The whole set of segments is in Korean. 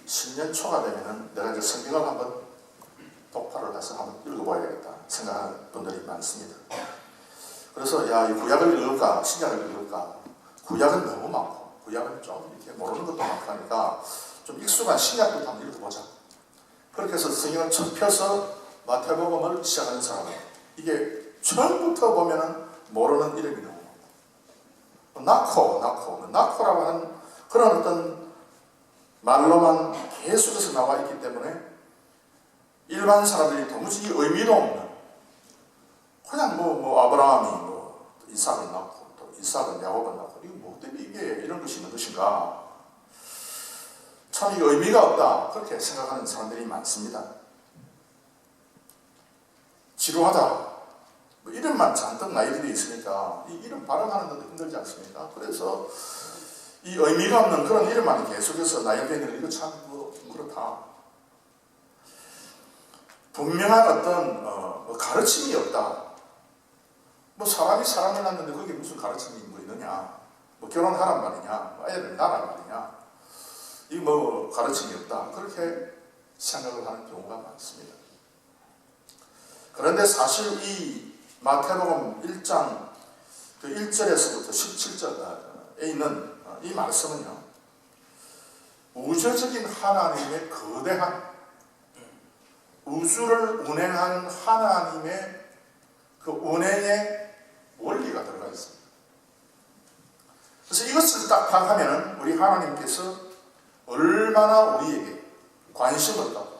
신년 초가 되면은 내가 이제 성경을 한번 독파를 해서 한번 읽어봐야 되겠다 생각하는 분들이 많습니다. 그래서 야, 이 구약을 읽을까 신약을 읽을까? 구약은 너무 많고 구약은 좀 이렇게 모르는 것도 많고 하니까 좀 익숙한 신약부터 한번 읽어보자. 그렇게 해서 성경을 첫 펴서 마태복음을 시작하는 사람은 이게 처음부터 보면은 모르는 이름이 너무 많고 나코라고 하는 그런 어떤 말로만 계속해서 나와 있기 때문에 일반 사람들이 도무지 의미도 없는 그냥 아브라함이 이삭을 낳고 또 이삭은 야곱을 낳고 이거 뭐 때문에 이게 이런 것이 있는 것인가, 참 이거 의미가 없다 그렇게 생각하는 사람들이 많습니다. 지루하다 이름만 잔뜩 나열되어 있으니까 이 이름 발음하는 것도 힘들지 않습니까? 그래서 이 의미가 없는 그런 이름만 계속해서 나열되어 있는 이거 참 그렇다. 분명한 어떤 가르침이 없다. 사람이 사람을 낳는데 거기에 무슨 가르침이 있느냐? 결혼하란 말이냐? 애를 낳으란 말이냐? 이 가르침이 없다. 그렇게 생각을 하는 경우가 많습니다. 그런데 사실 이 마태복음 1장 1절에서부터 17절에 있는 이 말씀은요, 우주적인 하나님의 거대한 우주를 운행하는 하나님의 그 운행의 원리가 들어가 있습니다. 그래서 이것을 딱 파악하면 우리 하나님께서 얼마나 우리에게 관심을 갖고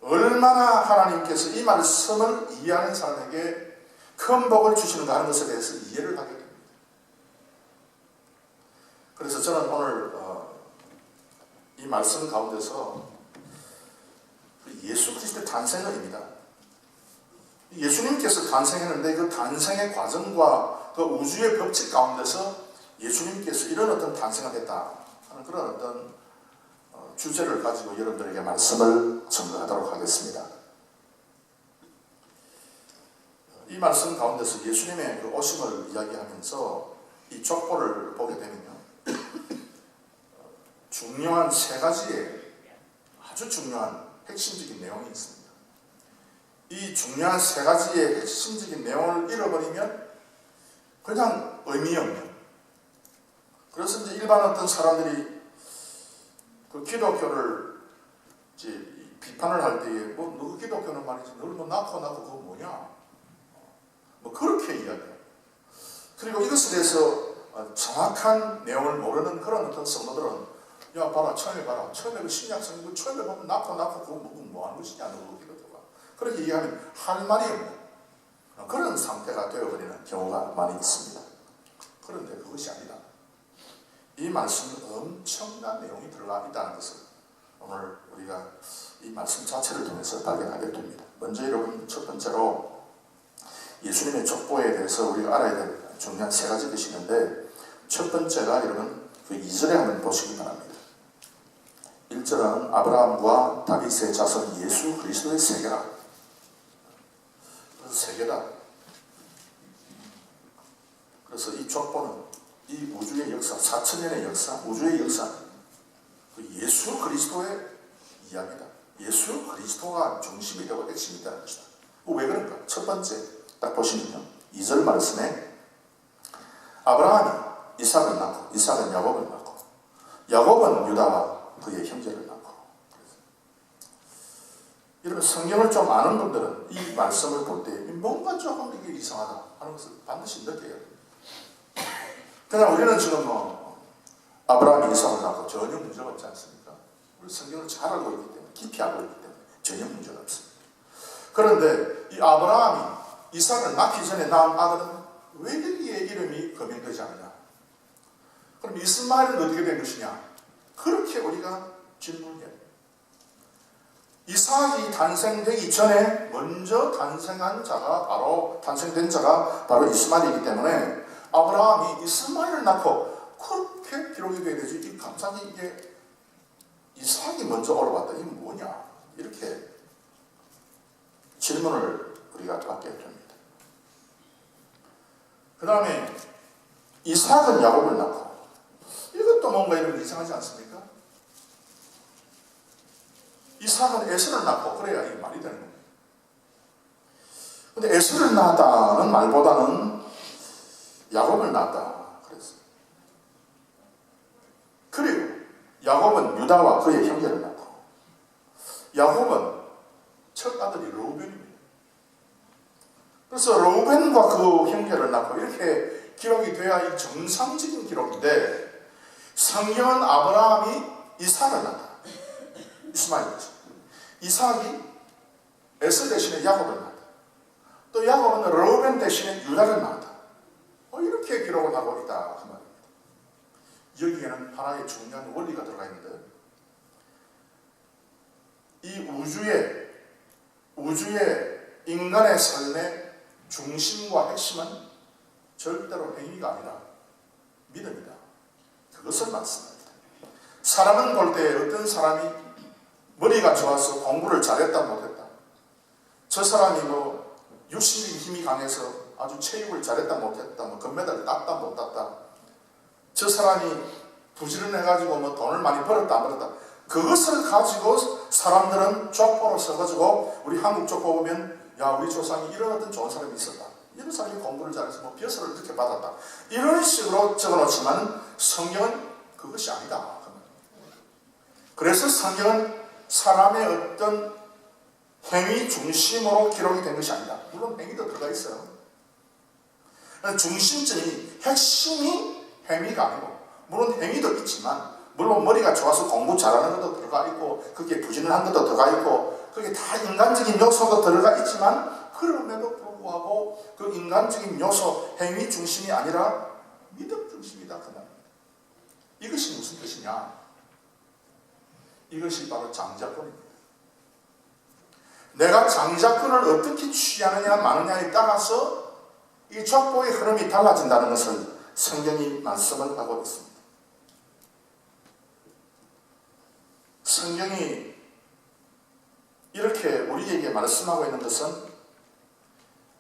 얼마나 하나님께서 이 말씀을 이해하는 사람에게 큰 복을 주시는가 하는 것에 대해서 이해를 하게 됩니다. 그래서 저는 오늘 이 말씀 가운데서 예수 그리스도의 탄생입니다. 예수님께서 탄생했는데 그 탄생의 과정과 그 우주의 법칙 가운데서 예수님께서 이런 어떤 탄생을 했다 하는 그런 어떤 주제를 가지고 여러분들에게 말씀을 전가하도록 하겠습니다. 이 말씀 가운데서 예수님의 그 오심을 이야기하면서 이 족보를 보게 되면요, 중요한 세 가지의 아주 중요한 핵심적인 내용이 있습니다. 이 중요한 세 가지의 핵심적인 내용을 잃어버리면 그냥 의미 없는, 그래서 이제 일반 어떤 사람들이 그 기독교를 이제 비판을 할 때에 너 기독교는 말이지 널 낳고 그거 뭐냐 그렇게 이야기해요. 그리고 이것에 대해서 정확한 내용을 모르는 그런 어떤 성도들은 야 봐라 처음에 그 신약 성경 처음에 보면 낳고 그거 뭐 하는 것이냐 너 기독교가 그렇게 얘기하면 할 말이 없는 그런 상태가 되어버리는 경우가 많이 있습니다. 그런데 그것이 아니다. 이 말씀은 엄청난 내용이 들어가 있다는 것을 오늘 우리가 이 말씀 자체를 통해서 발견하게 됩니다. 먼저 여러분 첫 번째로 예수님의 족보에 대해서 우리가 알아야 될 중요한 세 가지 것이 있는데, 첫 번째가 여러분 그 2절에 한번 보시기 바랍니다. 1절은 아브라함과 다윗의 자손 예수 그리스도의 세계라. 세계다. 그래서 이 족보는 이 우주의 역사, 4000년의 역사, 우주의 역사, 그 예수 그리스도의 이야기다. 예수 그리스도가 중심이 되고 핵심이 되는 것이다. 왜 그런가? 첫 번째 딱 보시면요, 2절 말씀에 아브라함이 이삭을 낳고 이삭은 야곱을 낳고 야곱은 유다와 그의 형제를 낳고. 여러분 성경을 좀 아는 분들은 이 말씀을 볼 때 뭔가 조금 이게 이상하다 하는 것을 반드시 느껴야 돼요. 그냥 우리는 지금 아브라함이 이삭을 낳고 전혀 문제가 없지 않습니까? 우리 성경을 잘 알고 있기 때문에, 깊이 알고 있기 때문에 전혀 문제가 없습니다. 그런데 이 아브라함이 이삭을 낳기 전에 낳은 아들은 왜 여기에 이름이 거명되지 않느냐? 그럼 이스마엘은 어떻게 된 것이냐? 그렇게 우리가 질문해요. 이삭이 탄생되기 전에 먼저 탄생된 자가 바로 이스마엘이기 때문에 아브라함이 이스마엘을 낳고 그렇게 기록이 되어야 되지. 갑자기 이게 이삭이 먼저 올라왔다. 이게 뭐냐? 이렇게 질문을 우리가 받게 됩니다. 그 다음에 이삭은 야곱을 낳고, 이것도 뭔가 이런 이상하지 않습니까? 이삭은 에서를 낳고 그래야 이 말이 되는 겁니다. 근데 에서를 낳았다는 말보다는 야곱을 낳았다 그랬어요. 그리고 야곱은 유다와 그의 형제를 낳고, 야곱은 첫 아들이 르우벤입니다. 그래서 르우벤과 그 형제를 낳고 이렇게 기록이 돼야 이 정상적인 기록인데, 성경은 아브라함이 이삭을 낳았다. 이스마엘이죠. 이삭이 에서 대신에 야곱을 낳았다. 또 야곱은 르우벤 대신에 유다를 낳았다. 이렇게 기록을 하고 있다 그 말입니다. 여기에는 하나의 중요한 원리가 들어가 있는데, 이 우주의 인간의 삶의 중심과 핵심은 절대로 행위가 아니라 믿음이다. 그것을 말씀합니다. 사람은 볼 때 어떤 사람이 머리가 좋아서 공부를 잘했다 못했다, 저 사람이 육신적인 힘이 강해서 아주 체육을 잘했다 못했다, 금메달을 땄다 못 땄다, 저 사람이 부지런해가지고 돈을 많이 벌었다 안 벌었다, 그것을 가지고 사람들은 족보로 써가지고, 우리 한국 족보 보면 야 우리 조상이 이런 어떤 좋은 사람이 있었다, 이런 사람이 공부를 잘해서 벼슬을 이렇게 받았다, 이런 식으로 적어놓지만 성경은 그것이 아니다. 그래서 성경은 사람의 어떤 행위 중심으로 기록이 된 것이 아니다. 물론 행위도 들어가 있어요. 중심점이, 핵심이 행위가 아니고, 물론 행위도 있지만, 물론 머리가 좋아서 공부 잘하는 것도 들어가 있고, 그게 부지런한 것도 들어가 있고, 그게 다 인간적인 요소가 들어가 있지만, 그럼에도 불구하고 그 인간적인 요소, 행위 중심이 아니라 믿음 중심이다 그 말입니다. 이것이 무슨 뜻이냐? 이것이 바로 장자권입니다. 내가 장자권을 어떻게 취하느냐 마느냐에 따라서 이 족보의 흐름이 달라진다는 것을 성경이 말씀을 하고 있습니다. 성경이 이렇게 우리에게 말씀하고 있는 것은,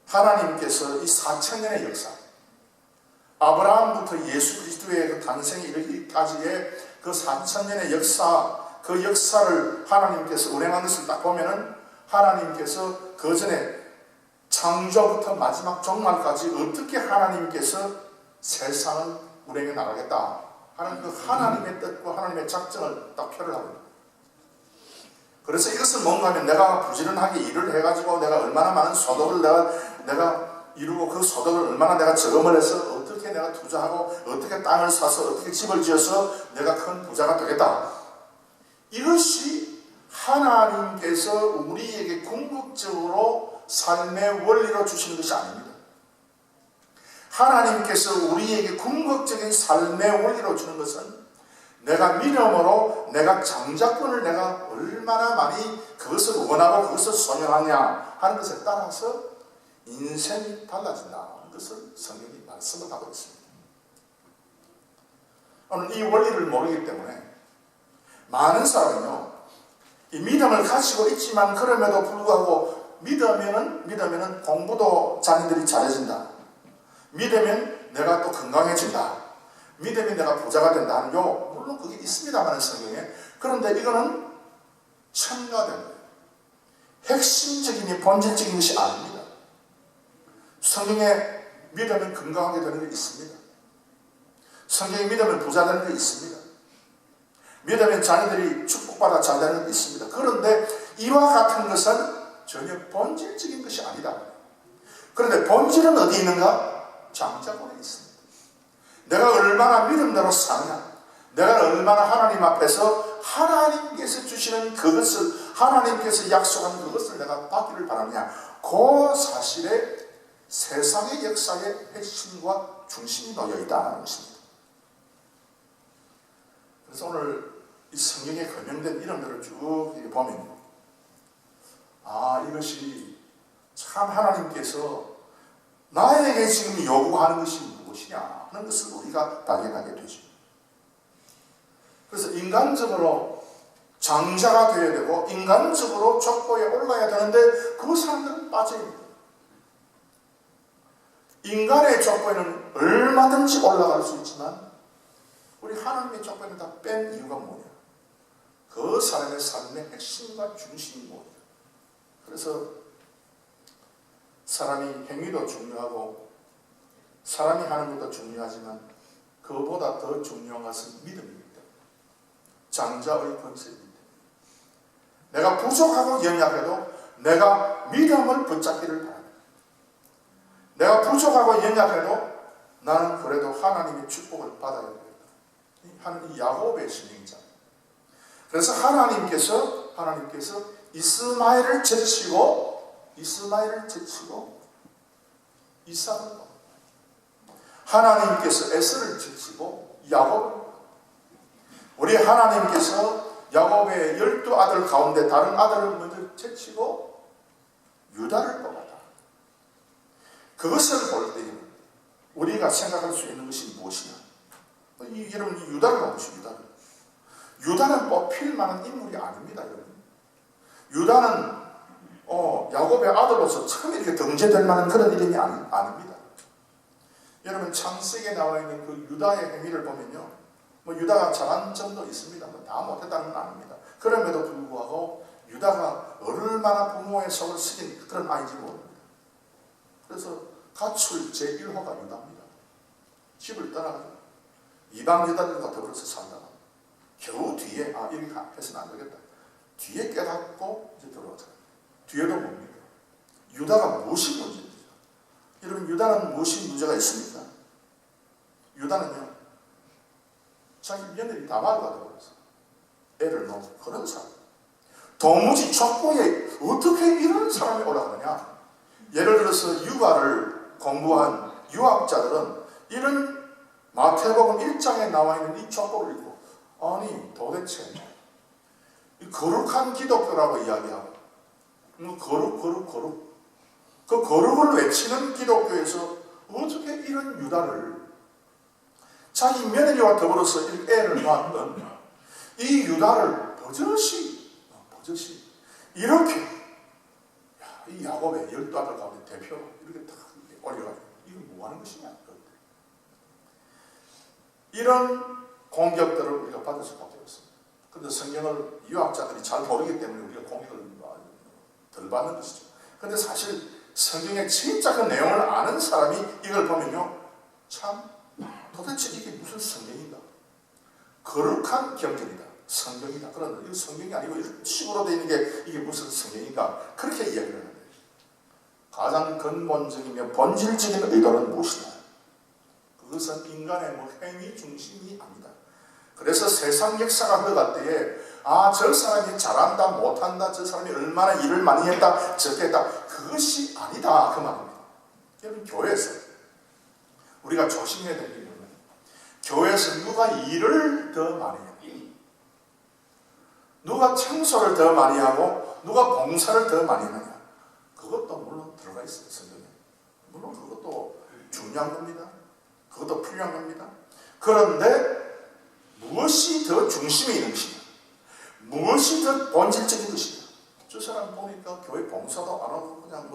하나님께서 이 4000년의 역사, 아브라함부터 예수 그리스도의 그 탄생에 이르기까지의 그 4000년의 역사, 그 역사를 하나님께서 운행한 것을 딱 보면은, 하나님께서 그 전에 창조부터 마지막 종말까지 어떻게 하나님께서 세상을 운행해 나가겠다 하는 그 하나님의 뜻과 하나님의 작정을 딱 표를 하고 있습니다. 그래서 이것은 뭔가 하면, 내가 부지런하게 일을 해가지고 내가 얼마나 많은 소득을 내가 이루고, 그 소득을 얼마나 내가 저금을 해서 어떻게 내가 투자하고, 어떻게 땅을 사서, 어떻게 집을 지어서 내가 큰 부자가 되겠다, 이것이 하나님께서 우리에게 궁극적으로 삶의 원리로 주시는 것이 아닙니다. 하나님께서 우리에게 궁극적인 삶의 원리로 주는 것은, 내가 믿음으로 내가 장자권을 내가 얼마나 많이 그것을 원하고 그것을 소명하냐 하는 것에 따라서 인생이 달라진다는 것을 성경이 말씀을 하고 있습니다. 오늘 이 원리를 모르기 때문에 많은 사람은요, 이 믿음을 가지고 있지만 그럼에도 불구하고 믿으면은 공부도 자녀들이 잘해진다, 믿으면 내가 또 건강해진다, 믿으면 내가 부자가 된다 하는 물론 그게 있습니다만 성경에, 그런데 이거는 첨가된 거예요. 핵심적인 본질적인 것이 아닙니다. 성경에 믿으면 건강하게 되는 게 있습니다. 성경에 믿으면 부자 되는 게 있습니다. 믿으면 자녀들이 축복받아 잘 되는 게 있습니다. 그런데 이와 같은 것은 전혀 본질적인 것이 아니다. 그런데 본질은 어디 있는가? 장자권에 있습니다. 내가 얼마나 믿음대로 사느냐, 내가 얼마나 하나님 앞에서 하나님께서 주시는 그것을, 하나님께서 약속한 그것을 내가 받기를 바라느냐, 그 사실에 세상의 역사의 핵심과 중심이 놓여 있다는 것입니다. 그래서 오늘 이 성경에 거명된 이름들을 쭉 보면, 이것이 참 하나님께서 나에게 지금 요구하는 것이 무엇이냐 하는 것을 우리가 발견하게 되죠. 그래서 인간적으로 장자가 되어야 되고, 인간적으로 족보에 올라야 되는데 그 사람들은 빠져있는 거예요. 인간의 족보에는 얼마든지 올라갈 수 있지만 우리 하나님의 족보에는 다 뺀 이유가 뭐냐? 그 사람의 삶의 핵심과 중심이 뭐예요? 그래서 사람이 행위도 중요하고 사람이 하는 것도 중요하지만 그보다 더 중요한 것은 믿음입니다. 장자의 권세입니다. 내가 부족하고 연약해도 내가 믿음을 붙잡기를 바랍니다. 내가 부족하고 연약해도 나는 그래도 하나님의 축복을 받아야 됩니다. 이 야곱의 신앙이잖아요. 그래서 하나님께서 이스마엘을 제치고 이삭을 낳았다. 하나님께서 에서를 제치고 야곱을, 우리 하나님께서 야곱의 12아들 가운데 다른 아들을 먼저 제치고 유다를 뽑았다. 그것을 볼 때 우리가 생각할 수 있는 것이 무엇이냐? 여러분, 유다를 보시오. 유다는 뽑힐 만한 인물이 아닙니다. 여러분. 유다는 야곱의 아들로서 처음 이렇게 등재될 만한 그런 이름이 아닙니다. 여러분, 창세기에 나와 있는 그 유다의 행위를 보면요, 유다가 잘한 점도 있습니다. 다 못했다는 건 아닙니다. 그럼에도 불구하고 유다가 얼마나 부모의 속을 썩인 그런 아이인지 모릅니다. 그래서 가출 제1호가 유다입니다. 집을 떠나가지고 이방 여자들과 더불어서 살다가 겨우 뒤에 이렇게 해서는 안 되겠다. 뒤에 깨닫고 이제 들어오잖아요. 뒤에도 못 믿어요. 유다가 무엇이 문제입니까? 여러분, 유다는 무엇이 문제가 있습니까? 유다는요, 자기 며느리 다말과 더불어서 애를 놓은 그런 사람. 도무지 족보에 어떻게 이런 사람이 올라가느냐? 예를 들어서 육아를 공부한 유학자들은 이런 마태복음 1장에 나와 있는 이 족보를 읽고, 아니 도대체 이 거룩한 기독교라고 이야기하고 거룩 그 거룩을 외치는 기독교에서 어떻게 이런 유다를, 자기 며느리와 더불어서 애를 낳았던 이 유다를 버젓이 이렇게 이 야곱의 12아들 가운데 대표로 이렇게 딱 올려가지고 이건 뭐 하는 것이냐? 이런 공격들을 우리가 받을 수밖에 없습니다. 그런데 성경을 유학자들이 잘 모르기 때문에 우리가 공격을 덜 받는 것이죠. 그런데 사실 성경의 진짜 그 내용을 아는 사람이 이걸 보면요, 참 도대체 이게 무슨 성경인가? 거룩한 경전이다, 성경이다. 그런데 이거 성경이 아니고 이런 식으로 되어 있는 게 이게 무슨 성경인가? 그렇게 이야기를 하는데, 가장 근본적이며 본질적인 의도는 무엇이냐? 그것은 인간의 행위 중심이 아니다. 그래서 세상 역사가 흘러갈 때에 저 사람이 잘한다 못한다, 저 사람이 얼마나 일을 많이 했다 적게 했다, 그것이 아니다, 그 말입니다. 여러분, 교회에서 우리가 조심해야 될 게 뭐냐면, 교회에서 누가 일을 더 많이 해요, 누가 청소를 더 많이 하고 누가 봉사를 더 많이 하느냐, 그것도 물론 들어가 있어요, 성경에. 물론 그것도 중요한 겁니다. 그것도 필요한 겁니다. 그런데 무엇이 더 중심에 있는 것이냐, 무엇이 더 본질적인 것이냐. 저 사람 보니까 교회 봉사도 안 하고 그냥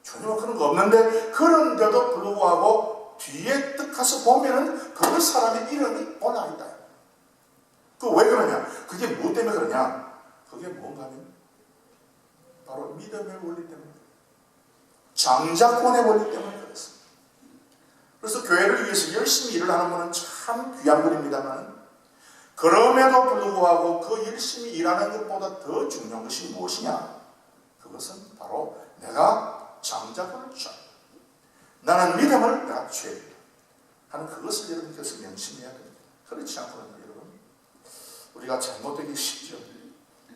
전혀 그런 거 없는데, 그런데도 불구하고 뒤에 뜩 가서 보면은 그 사람의 이름이 올라있다. 그 왜 그러냐? 그게 무엇 때문에 그러냐? 그게 뭔가 하면 바로 믿음의 원리 때문에, 장자권의 원리 때문에 그랬습니다. 그래서 교회를 위해서 열심히 일을 하는 분은 참 귀한 분입니다만, 그럼에도 불구하고 그 열심히 일하는 것보다 더 중요한 것이 무엇이냐? 그것은 바로 내가 장자권을 취한다, 나는 믿음을 내가 취해야 된다 하는 그것을 여러분께서 명심해야 됩니다. 그렇지 않고는 여러분, 우리가 잘못되기 쉽죠.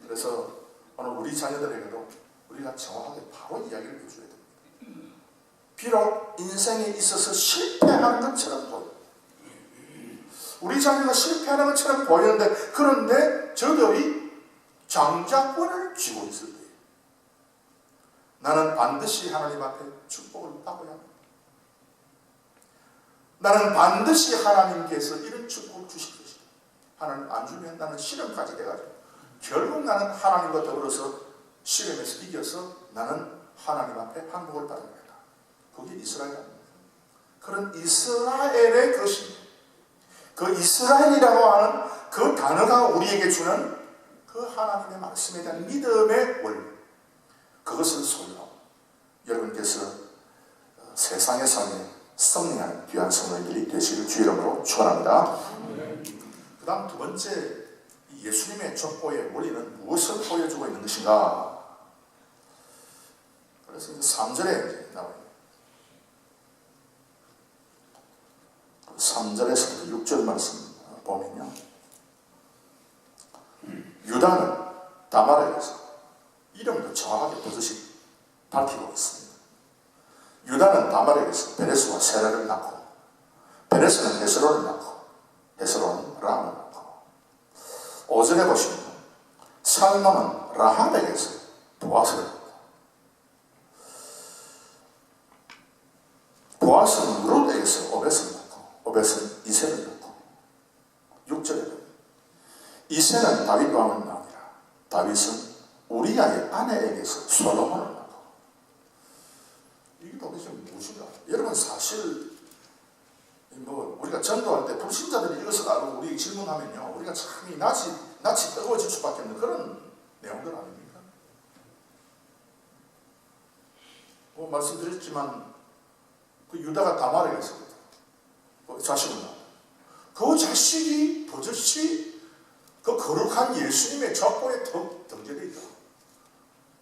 그래서 오늘 우리 자녀들에게도 우리가 정확하게 바로 이야기를 해줘야 됩니다. 비록 인생에 있어서 실패하는 것처럼 보여요. 우리 자녀가 실패하는 것처럼 보이는데, 그런데 저들이 장자권을 쥐고 있을 때 나는 반드시 하나님 앞에 축복을 받아야 합니다. 나는 반드시 하나님께서 이런 축복을 주실 것이다. 하나님 안 주면 나는 실험까지 돼가지고 결국 나는 하나님과 더불어서 실험에서 이겨서 나는 하나님 앞에 항복을 받아야 한다. 그게 이스라엘입니다. 그런 이스라엘의 것입니다. 그 이스라엘이라고 하는 그 단어가 우리에게 주는 그 하나님의 말씀에 대한 믿음의 원리, 그것을 소유하고 여러분께서 세상의 삶에 섭리한 귀한 성도들이 되시길 주 이름으로 축원합니다. 그 다음 두 번째, 예수님의 족보의 원리는 무엇을 보여주고 있는 것인가? 그래서 3절에 나와요. 3절에서 6절 말씀 보면요, 유다는 다말에게서 이름도 정확하게 버젓이 밝히고 있습니다. 유다는 다말에게서 베레스와 세라를 낳고, 베레스는 헤스론을 낳고, 헤스론은 람을 낳고, 5절에 보시면 살몬은 라합에게서 보아스를 낳고, 보아스는 룻에게서 오벳을 낳고, 오벳은 이세를 낳고, 6절에 이세는 다윗 왕을 낳으니라. 다윗은 우리아의 아내에게서 솔로몬을 낳고. 이게 도대체 무엇인가? 여러분, 사실 우리가 전도할 때 불신자들이 이것을 알고 우리 질문하면요, 우리가 참 이 낯이 뜨거워질 수밖에 없는 그런 내용들 아닙니까? 말씀드렸지만 그 유다가 다말에게서 자식을 낳았다. 그 자식이 버젓이 그 거룩한 예수님의 족보에 등재되어 있다.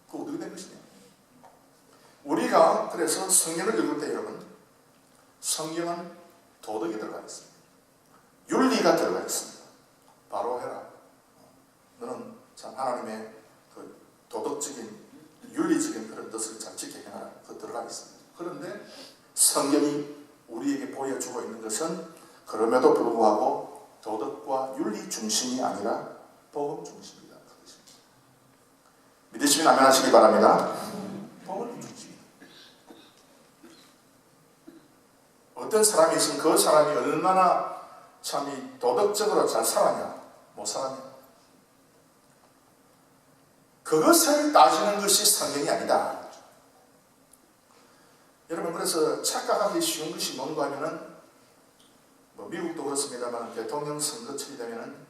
그거 어떻게 된 것이냐? 우리가 그래서 성경을 읽을 때 여러분, 성경은 도덕이 들어가 있습니다. 윤리가 들어가 있습니다. 바로 해라. 너는 참 하나님의 그 도덕적인 윤리적인 그런 뜻을 잘 지켜 행하라. 그 들어가 있습니다. 그런데 성경이 우리에게 보여주고 있는 것은 그럼에도 불구하고 도덕과 윤리 중심이 아니라 복음 중심이다. 믿으시면 아멘 하시기 바랍니다. 복음 중심이다. 어떤 사람이 있으면 그 사람이 얼마나 참 도덕적으로 잘 살았냐, 못 살았냐, 그것을 따지는 것이 성경이 아니다. 여러분, 그래서 착각하기 쉬운 것이 뭔가 하면은, 미국도 그렇습니다만 대통령 선거철이 되면은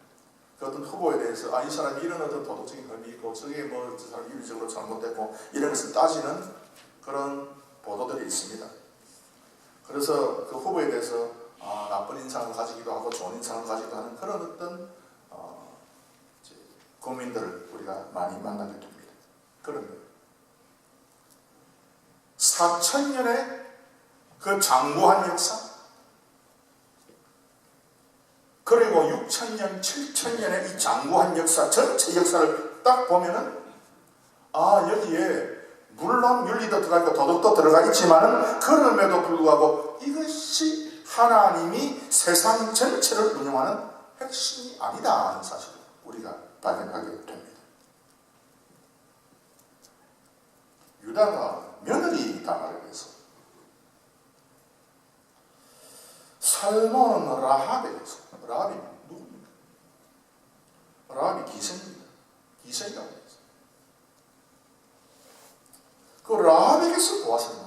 그 어떤 후보에 대해서 이 사람이 이런 어떤 도덕적인 흠이 있고 저게 저 사람이 윤리적으로 잘못됐고 이런 것을 따지는 그런 보도들이 있습니다. 그래서 그 후보에 대해서 나쁜 인상을 가지기도 하고 좋은 인상을 가지기도 하는 그런 어떤 국민들을 우리가 많이 만나게 됩니다. 그런데 4,000년의 그 장구한 역사, 그리고 6,000년, 7,000년의 이 장구한 역사, 전체 역사를 딱 보면은, 여기에 물론 윤리도 들어가 있고 도덕도 들어가 있지만은, 그럼에도 불구하고 이것이 하나님이 세상 전체를 운영하는 핵심이 아니다 하는 사실을 우리가 발견하게 됩니다. 유다가 며느리 다말을 해서, 살몬은 라합에게서, 라합이 누굽니까? 라합이 기생입니다. 기생이라고 했어요. 그 라합에게서 보았을 때,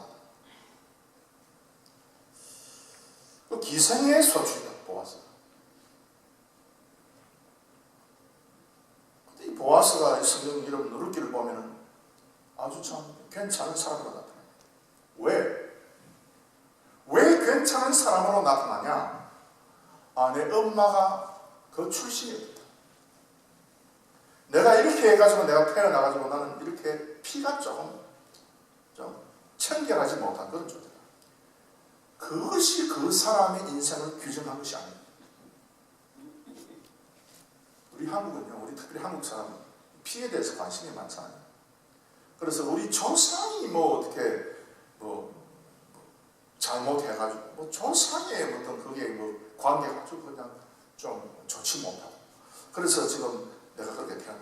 그 기생의 소출이다, 보았어요. 근데 이 보아스가 성경 여러분 누르기를 보면은 아주 참 괜찮은 사람으로 나타납니다. 왜 괜찮은 사람으로 나타나냐? 내 엄마가 그 출신이었다. 내가 이렇게 해가지고 내가 태어나가지고 나는 이렇게 피가 좀 청결하지 못한 그런 존재다. 그것이 그 사람의 인생을 규정한 것이 아닙니다. 우리 한국은요, 우리 특별히 한국 사람은 피에 대해서 관심이 많잖아요. 그래서 우리 조상이 어떻게 잘못해가지고 조상의 어떤 그게 관계가 아주 그냥 좀 좋지 못하고, 그래서 지금 내가 그렇게 태어나.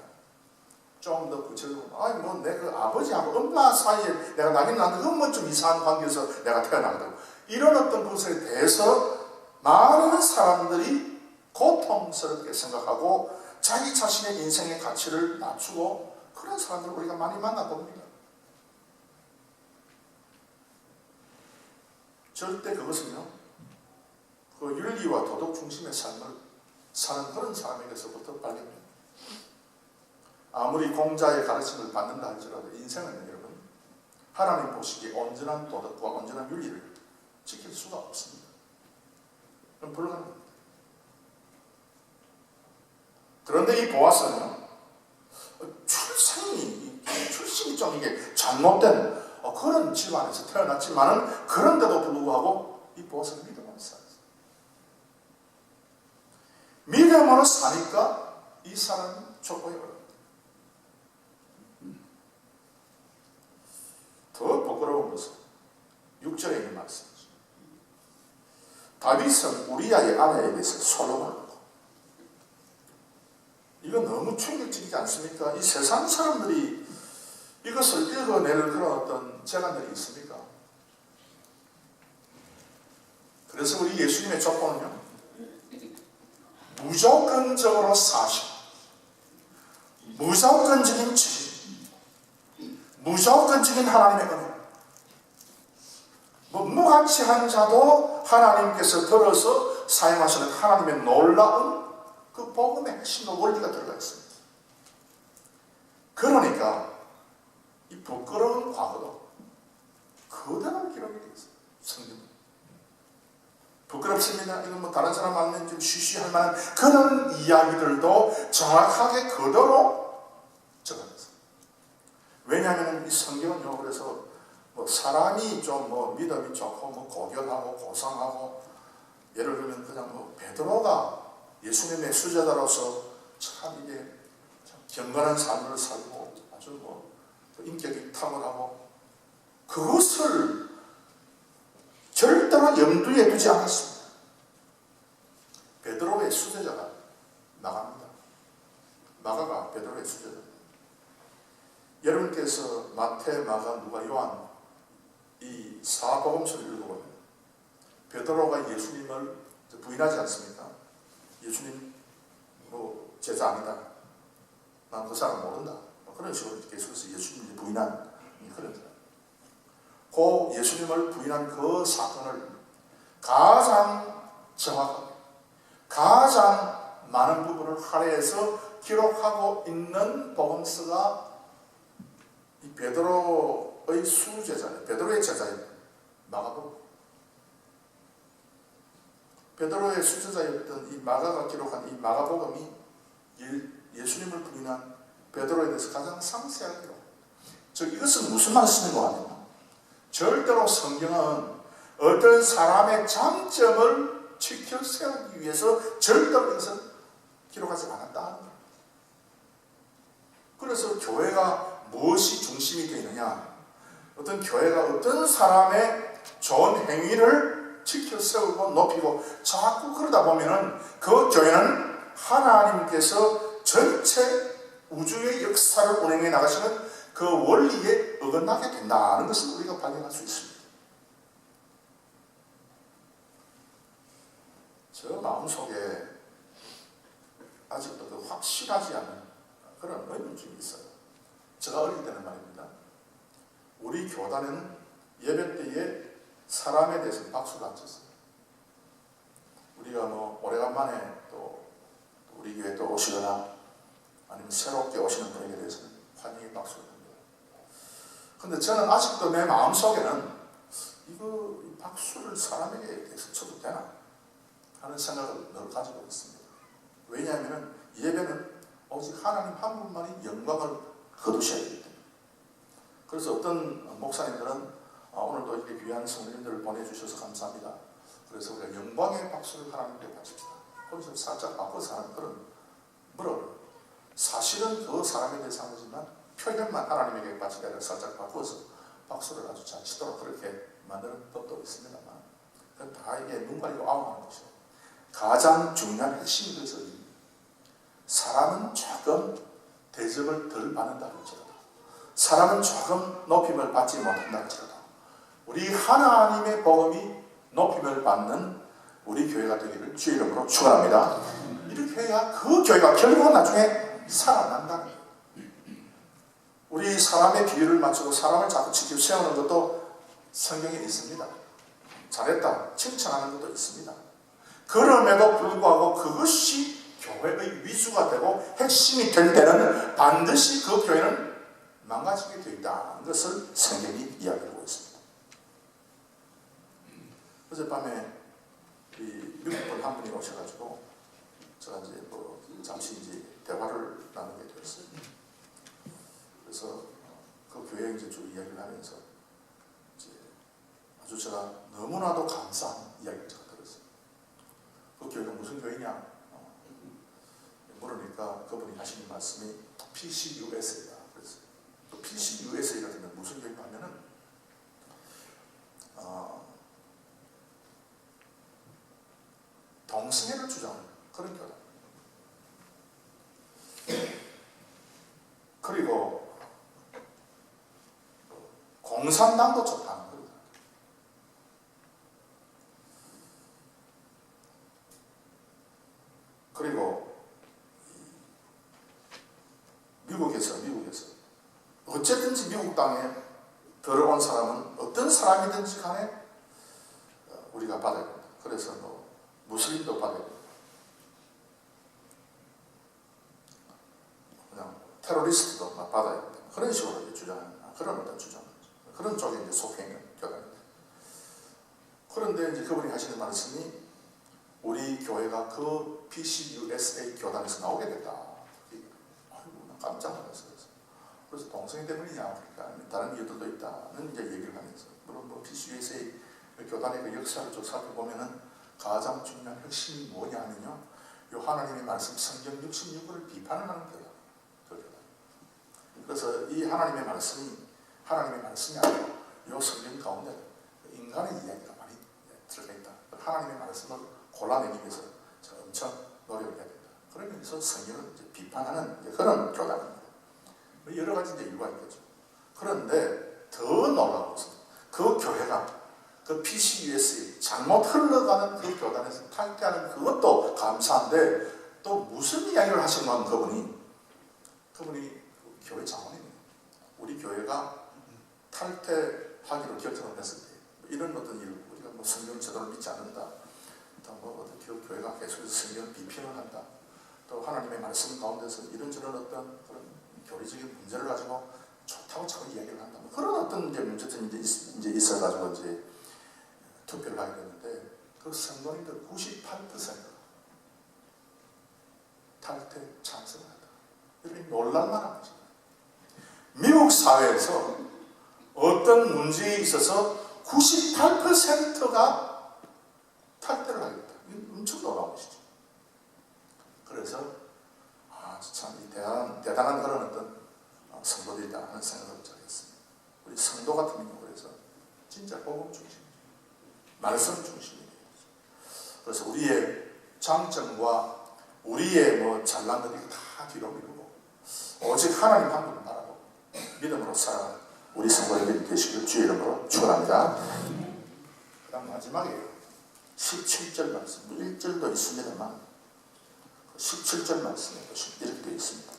좀 더 구체적으로 내 그 아버지하고 엄마 사이에 내가 나는 좀 이상한 관계에서 내가 태어나거든. 이런 어떤 것에 대해서 많은 사람들이 고통스럽게 생각하고 자기 자신의 인생의 가치를 낮추고 그런 사람들을 우리가 많이 만나봅니다. 절대 그것은요, 그 윤리와 도덕 중심의 삶을 사는 그런 사람에게서부터 발견됩니다. 아무리 공자의 가르침을 받는다 할지라도 인생은 여러분 하나님 보시기에 온전한 도덕과 온전한 윤리를 지킬 수가 없습니다. 그럼 불가능합니다. 그런데 이 보아스는요, 출신이 좀 이게 잘못된 그런 집안에서 태어났지만은 그런데도 불구하고 이 보아스는 믿음으로 살았어요. 믿음으로 사니까 이 사람이 족보에 올랐다. 더 부끄러운 것은 6절에 있는 말씀이죠. 다윗은 우리아의 아내에 대해서 솔로몬을 이거 너무 충격적이지 않습니까? 이 세상 사람들이 이것을 읽어낼 그런 어떤 재간들이 있습니까? 그래서 우리 예수님의 족보는요, 무조건적으로 사실, 무조건적인 주의, 무조건적인 하나님의 은혜, 무가치한 자도 하나님께서 들어서 사용하시는 하나님의 놀라운 그 복음의 핵심과 원리가 들어가 있습니다. 그러니까 이 부끄러운 과거도 그대로 기록이 되어 있어요. 성경. 부끄럽습니다. 이건 뭐 다른 사람 알면 좀 쉬쉬할 만한 그런 이야기들도 정확하게 그대로 적어놨어요. 왜냐하면 이 성경은요, 그래서 뭐 사람이 좀 뭐 믿음이 좋고 뭐 고결하고 고상하고, 예를 들면 그냥 뭐 베드로가 예수님의 수제자로서 참 이게 참 경건한 삶을 살고 아주 뭐 인격이 탁월하고, 그것을 절대로 염두에 두지 않았습니다. 베드로의 수제자가 나갑니다. 마가가 베드로의 수제자입니다. 여러분께서 마태, 마가, 누가, 요한 이 사복음서를 읽어보면 베드로가 예수님을 부인하지 않습니까? 예수님 뭐 제자 아니다, 난 그 사람 모른다, 그런 식으로 계속해서 예수님을 부인한 그런 사람. 그 예수님을 부인한 그 사건을 가장 정확하게, 가장 많은 부분을 할애해서 기록하고 있는 복음서가 이 베드로의 수제자예요. 베드로의 제자예요. 마가복음. 베드로의 수제자였던 이 마가가 기록한 이 마가복음이 예수님을 부인한 베드로에 대해서 가장 상세하게 기록. 즉 이것은 무슨 말씀인 거 아니냐? 절대로 성경은 어떤 사람의 장점을 지켜 세우기 위해서 절대로 이것을 기록하지 않았다 하는 거예요. 그래서 교회가 무엇이 중심이 되느냐? 어떤 교회가 어떤 사람의 좋은 행위를 지켜 세우고 높이고 자꾸 그러다 보면은 그 교회는 하나님께서 전체 우주의 역사를 운행해 나가시는 그 원리에 어긋나게 된다는 것을 우리가 발견할 수 있습니다. 저 마음속에 아직도 그 확실하지 않은 그런 의문점이 있어요. 제가 어릴 때는 말입니다. 우리 교단에는 예배 때에 사람에 대해서 박수를 안 쳤어요. 우리가 뭐 오래간만에 또 우리 교회에 또 오시거나 아니면 새롭게 오시는 분에게 대해서는 환영의 박수를 합니다. 근데 저는 아직도 내 마음속에는 이거 박수를 사람에게 대해서 쳐도 되나 하는 생각을 늘 가지고 있습니다. 왜냐하면 예배는 오직 하나님 한 분만이 영광을 거두셔야 되기 때문에. 그래서 어떤 목사님들은 오늘도 이렇게 귀한 성도님들을 보내주셔서 감사합니다. 그래서 우리가 영광의 박수를 하나님께 바칩시다. 거기서 살짝 바꿔서 하는 그런 물어요. 사실은 그 사람에 대해서 하는 거지만 표현만 하나님에게 바치게 살짝 바꿔서 박수를 아주 잘 치도록 그렇게 만드는 법도 있습니다만, 다 이게 눈 가리고 아웅하는 것이죠. 가장 중요한 핵심이 그래서 사람은 조금 대접을 덜 받는다 할지라도, 사람은 조금 높임을 받지 못한다 할지라도 우리 하나님의 복음이 높임을 받는 우리 교회가 되기를 주의 이름으로 축원합니다. 이렇게 해야 그 교회가 결국은 나중에 살아난다는 거예요. 우리 사람의 비율을 맞추고 사람을 자꾸 지켜 세우는 것도 성경에 있습니다. 잘했다 칭찬하는 것도 있습니다. 그럼에도 불구하고 그것이 교회의 위주가 되고 핵심이 될 때는 반드시 그 교회는 망가지게 되어 있다는 것을 성경이 이야기하고 있습니다. 어젯밤에 미국 분 한 분이 오셔가지고 제가 이제 잠시 이제 대화를 나누게 되었어요. 그래서 그 교회 이제 쭉 이야기를 하면서 이제 아주 제가 너무나도 감사한 이야기를 제가 들었어요. 그 교회가 무슨 교회냐? 물으니까 그분이 하시는 말씀이 PCUSA다. 그래서 그 PCUSA가 되면 무슨 교회가 하면은 동성애를 주장하는 그런 교회. 그리고 공산당도 좋다는 거예요. 그리고 미국에서 어쨌든지 미국 땅에 들어온 사람은 어떤 사람이든지 간에 우리가 받아야 된다. 그래서 무슬림도 받아야 된다. 그냥 테러리스트도 받아야 된다. 그런 식으로 주장하는 그런 어떤 주장, 그런 쪽에 이제 속해 있는 교단입니다. 그런데 이제 그분이 하시는 말씀이 우리 교회가 그 PCUSA 교단에서 나오게 됐다. 아이고, 나 깜짝 놀랐어요. 그래서 동성애 때문이냐, 그러니까 다른 이유들도 있다는 이제 얘기를 하면서, 물론 PCUSA 교단의 그 역사를 쭉 살펴보면은 가장 중요한 핵심이 뭐냐 하면요, 요 하나님의 말씀 성경 66권을 비판을 하는 교단. 그 교단. 그래서 이 하나님의 말씀이 아니라 요 성경 가운데 인간의 이야기가 많이 들어가 있다. 하나님의 말씀을 골라내기 위해서 제가 엄청 노력을 해야 된다. 그런 의미에서 성경을 이제 비판하는 이제 그런 교단입니다. 여러 가지 이제 이유가 있겠죠. 그런데 더 놀라운 것은 그 교회가 그 PCUSA 잘못 흘러가는 그 교단에서 탈퇴하는 그것도 감사한데 또 무슨 이야기를 하신 건 그분이 교회 장로님이에요. 우리 교회가 탈퇴하기로 결정을 했을 때 이런 어떤 일, 우리가 성경을 제대로 믿지 않는다, 또 교회가 계속해서 성경을 비판을 한다, 또 하나님의 말씀 가운데서 이런저런 어떤 그런 교리적인 문제를 가지고 좋다고 자꾸 이야기를 한다, 그런 어떤 이제 문제들이 이제 있어가지고 이제 투표를 하게 됐는데 그 성도님들 98%가 탈퇴 찬성을 한다. 이런 놀랄만한 거죠. 미국 사회에서 어떤 문제에 있어서 98%가 탈퇴를 하겠다. 엄청 놀라운 것이죠. 그래서 참 대단한 그런 어떤 성도들이다 하는 생각을 했습니다. 우리 성도 같은 경우에서 진짜 복음 중심, 말씀 중심이에요. 그래서 우리의 장점과 우리의 잘난 것 이거 다 뒤로 미루고 오직 하나님 한 분을 바라보고 믿음으로 살아가는 우리 성도님들이 되시길 주의 이름으로 축원합니다. 그 다음 마지막에 17절 말씀, 1절도 있습니다만 17절 말씀에 보시면 이렇게 되어 있습니다.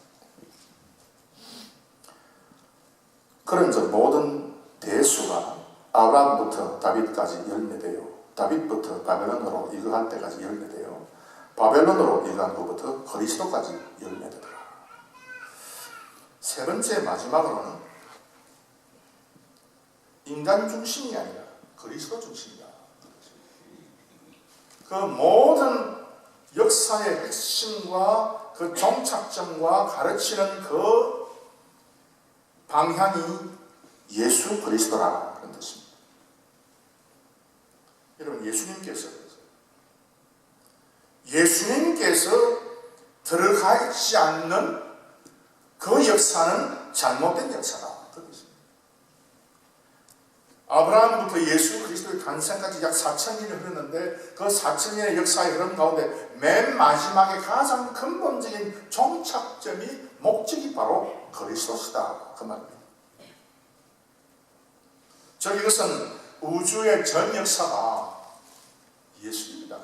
그런즉 모든 대수가 아브라함부터 다윗까지 열매되어 다윗부터 바벨론으로 이거할 때까지 열매되어 바벨론으로 이거한 후부터 그리스도까지 열매되더라. 세 번째 마지막으로는 인간 중심이 아니라 그리스도 중심이다. 그 모든 역사의 핵심과 그 종착점과 가르치는 그 방향이 예수 그리스도라 그런 뜻입니다. 여러분, 예수님께서 들어가 있지 않는 그 역사는 잘못된 역사다. 그 뜻입니다. 아브라함부터 예수 그리스도의 탄생까지 약 4,000년이 흐르는데 그 4,000년의 역사의 흐름 가운데 맨 마지막에 가장 근본적인 종착점이 목적이 바로 그리스도시다. 그 말입니다. 즉 이것은 우주의 전 역사가 예수님이다.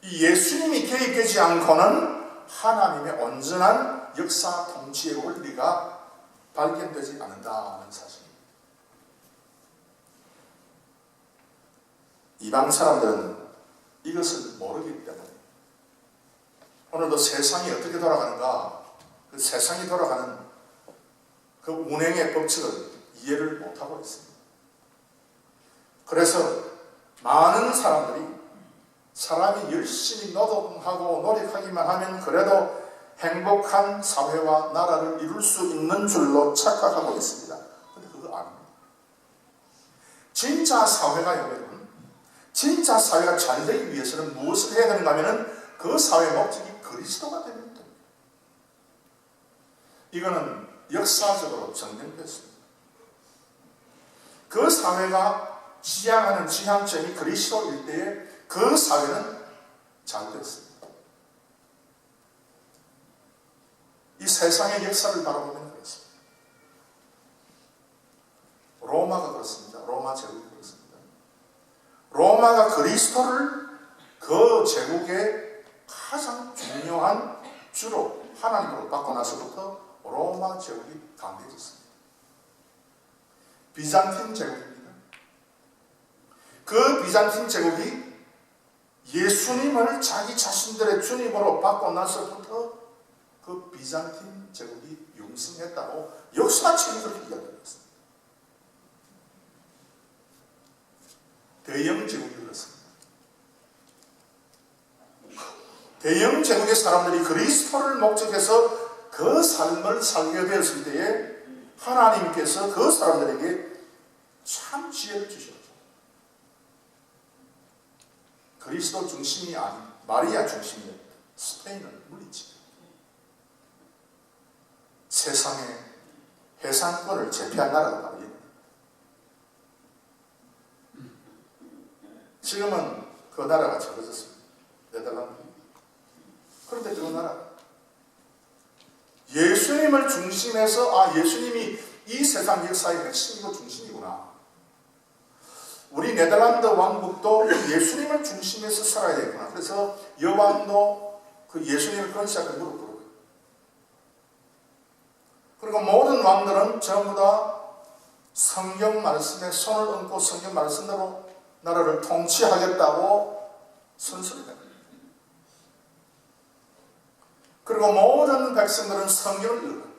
이 예수님이 개입되지 않고는 하나님의 온전한 역사 통치의 원리가 발견되지 않는다는 사실입니다. 이방 사람들은 이것을 모르기 때문에 오늘도 세상이 어떻게 돌아가는가, 그 세상이 돌아가는 그 운행의 법칙을 이해를 못하고 있습니다. 그래서 많은 사람이 열심히 노동하고 노력하기만 하면 그래도 행복한 사회와 나라를 이룰 수 있는 줄로 착각하고 있습니다. 그런데 그거 아닙니다. 진짜 사회가 여러분, 진짜 사회가 잘 되기 위해서는 무엇을 해야 되는가 하면 그 사회의 목적이 그리스도가 되는 겁니다. 이거는 역사적으로 증명됐습니다. 그 사회가 지향하는 지향점이 그리스도일 때에 그 사회는 잘 됐습니다. 이 세상의 역사를 바라보면 그렇습니다. 로마가 그렇습니다. 로마 제국이 그렇습니다. 로마가 그리스도를 그 제국의 가장 중요한 주로 하나님으로 받고 나서부터 로마 제국이 강대해졌습니다. 비잔틴 제국입니다. 그 비잔틴 제국이 예수님을 자기 자신들의 주님으로 받고 나서부터 그 비잔틴 제국이 융성했다고 역사책이 그렇게 이야기하고 있습니다. 대영 제국이 그렇습니다. 대영 제국의 사람들이 그리스도를 목적해서 그 삶을 살게 되었을 때에 하나님께서 그 사람들에게 참 지혜를 주셨죠. 그리스도 중심이 아닌 마리아 중심이었다. 스페인을 물리치고 세상의 해상권을 제패한 나라가 바로 이 지금은 그 나라가 적어졌습니다. 네덜란드. 그런데 그 나라 예수님을 중심해서 예수님이 이 세상 역사의 핵심이고 중심이구나. 우리 네덜란드 왕국도 예수님을 중심해서 살아야 되구나. 그래서 여왕도 그 예수님을 그런 시작을 무릎 꿇고 그리고 모든 왕들은 전부 다 성경 말씀에 손을 얹고 성경 말씀대로 나라를 통치하겠다고 선서를 합니다. 그리고 모든 백성들은 성경을 읽어요.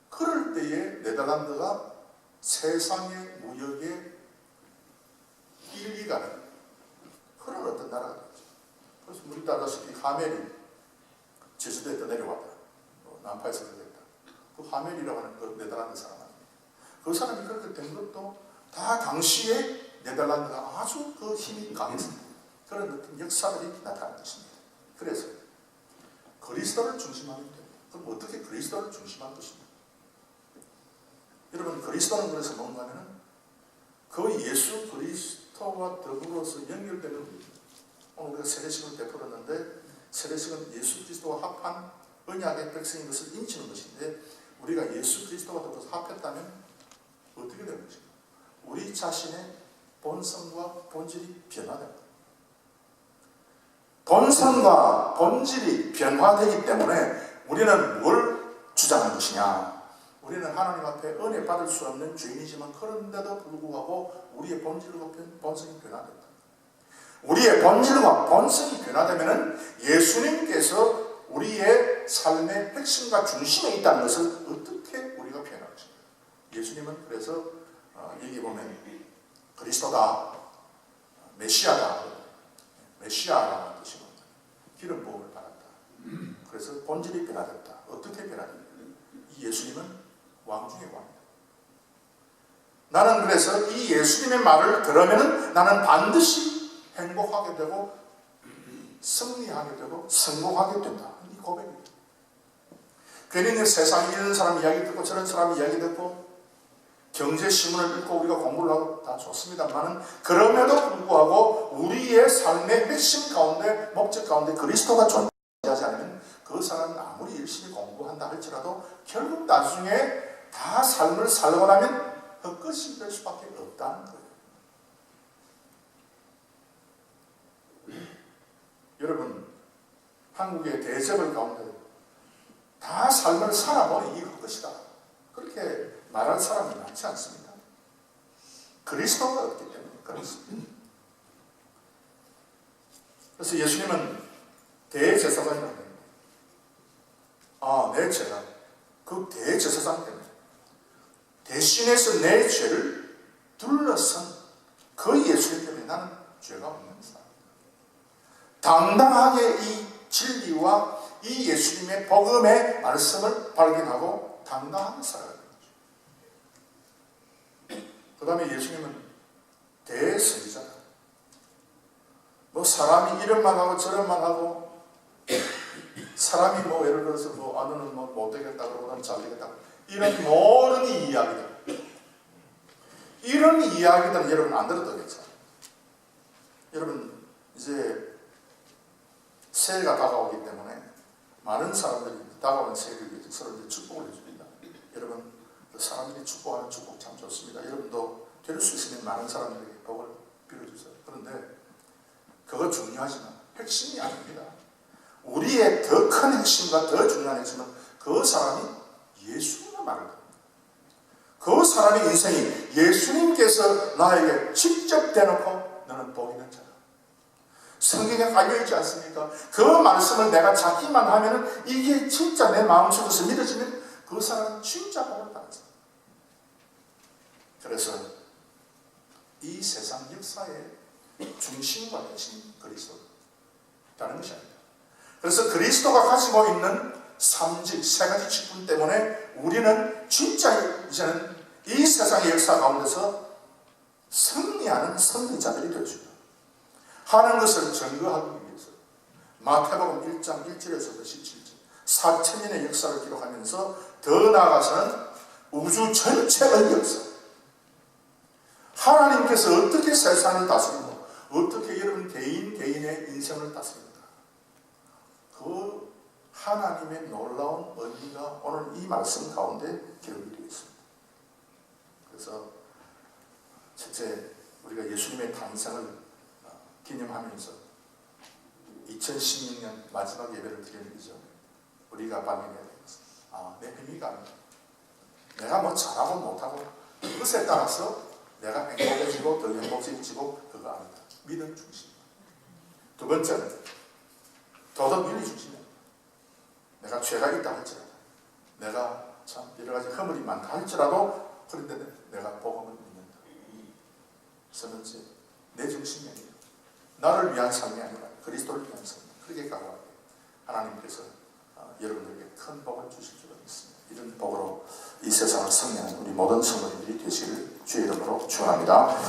그럴 때에 네덜란드가 세상의 무역의 1위가 그런 어떤 나라가 되죠. 그래서 우리 따라다시피 하멜이 제주도에 또 내려왔다. 남파에서 그랬다. 그 하멜이라고 하는 그 네덜란드 사람 아닙니까? 그 사람이 그렇게 된 것도 다 당시에 네덜란드가 아주 그 힘이 강했습니다. 그런 어떤 역사들이 나타난 것입니다. 그래서 그리스도를 중심하면 됩니다. 그럼 어떻게 그리스도를 중심할 것입니까? 여러분 그리스도는 그래서 뭔가 하면 그 예수 그리스도와 더불어서 연결되는 겁니다. 오늘 우리가 세례식을 베풀었는데 세례식은 예수 그리스도와 합한 언약의 백성인 것을 인치는 것인데 우리가 예수 그리스도와 더불어서 합했다면 어떻게 되는 것입니까? 우리 자신의 본성과 본질이 변화됩니다. 본성과 본질이 변화되기 때문에 우리는 뭘 주장하는 것이냐? 우리는 하나님 앞에 은혜 받을 수 없는 죄인이지만 그런데도 불구하고 우리의 본질과 본성이 변화된다. 우리의 본질과 본성이 변화되면 예수님께서 우리의 삶의 핵심과 중심에 있다는 것을 어떻게 우리가 표현할 것인가? 예수님은 그래서 여기 보면 그리스도다, 메시아다, 메시아라는 뜻이 뭡니까? 기름 부음을 받았다. 그래서 본질이 변화됐다. 어떻게 변화됩니까? 이 예수님은 왕 중의 왕이다. 나는 그래서 이 예수님의 말을 들으면 나는 반드시 행복하게 되고 승리하게 되고 성공하게 된다. 이 고백입니다. 괜히 세상에 이런 사람 이야기 듣고 저런 사람 이야기 듣고 경제신문을 읽고 우리가 공부를 하고 다 좋습니다만 그럼에도 불구하고 우리의 삶의 핵심 가운데 목적 가운데 그리스도가 존재하지 않으면 그 사람은 아무리 열심히 공부한다 할지라도 결국 나중에 다 삶을 살고 나면 헛것이 될 수밖에 없다는 거예요. 여러분 한국의 대접을 가운데 다 삶을 살아보니 이 헛것이다. 그렇게 말할 사람이 많지 않습니다. 그리스도가 없기 때문에 그렇습니다. 그래서 예수님은 대제사장이라고 합니다. 내 죄가 그 대제사장 때문에 대신해서 내 죄를 둘러선 그 예수님 때문에 나는 죄가 없는 사람. 당당하게 이 진리와 이 예수님의 복음의 말씀을 발견하고 당당하게 살아가는 거죠. 그 다음에 예수님은 대선지자다. 뭐 사람이 이런만 하고 저런만 하고 사람이 뭐 예를 들어서 뭐 너는 뭐 못되겠다 그러고 나는 잘되겠다 이런 모든 이야기들, 이런 이야기들은 여러분 안 들어도 괜찮아요. 여러분 이제 새해가 다가오기 때문에 많은 사람들이 다가오는 새해를 위해서 서로 이제 축복을 해줍니다. 여러분 사람들이 축복하는 축복 참 좋습니다. 여러분도 될 수 있으면 많은 사람들에게 복을 빌어주세요. 그런데 그거 중요하지만 핵심이 아닙니다. 우리의 더 큰 핵심과 더 중요한 핵심은 그 사람이 예수님의 말을 듣는 그 사람의 인생이 예수님께서 나에게 직접 대놓고 너는 복 있는 자다. 성경에 깔려있지 않습니까? 그 말씀을 내가 잡기만 하면 이게 진짜 내 마음속에서 믿어지면 그 사람은 진짜 복을 받는 사람. 그래서 이 세상 역사의 중심과 핵심이 그리스도라는 것이 아닙니다. 그래서 그리스도가 가지고 있는 삼직, 세 가지 직분 때문에 우리는 진짜 이제는 이 세상의 역사 가운데서 승리하는 승리자들이 될 수 있다. 하는 것을 증거하기 위해서 마태복음 1장 1절에서부터 17절 4,000년의 역사를 기록하면서 더 나아가서는 우주 전체의 역사, 하나님께서 어떻게 세상을 다스리고 어떻게 여러분 개인의 인생을 다스립니까? 그 하나님의 놀라운 의미가 오늘 이 말씀 가운데 기록이 되어 있습니다. 그래서 첫째, 우리가 예수님의誕生을 기념하면서 2016년 마지막 예배를 드리는 거죠. 우리가 발견해야 되는 것은 내 행위가 아니다. 내가 뭐 잘하고 못하고 그것에 따라서 내가 행복해지고 더 행복해지고 그거 아니다. 믿음 중심. 두 번째는 도덕 윤리 중심이다. 내가 죄가 있다 할지라도 내가 참 여러 가지 허물이 많다 할지라도 그런데 내가 복음을 믿는다. 세 번째, 내 중심이 아니라 나를 위한 삶이 아니라 그리스도를 위한 삶. 그렇게 가고 하나님께서 여러분들에게 큰 복을 주실 줄 믿습니다. 이런 복으로 이 세상을 승리하는 우리 모든 성도님들이 되시기를 주의 이름으로 축원합니다.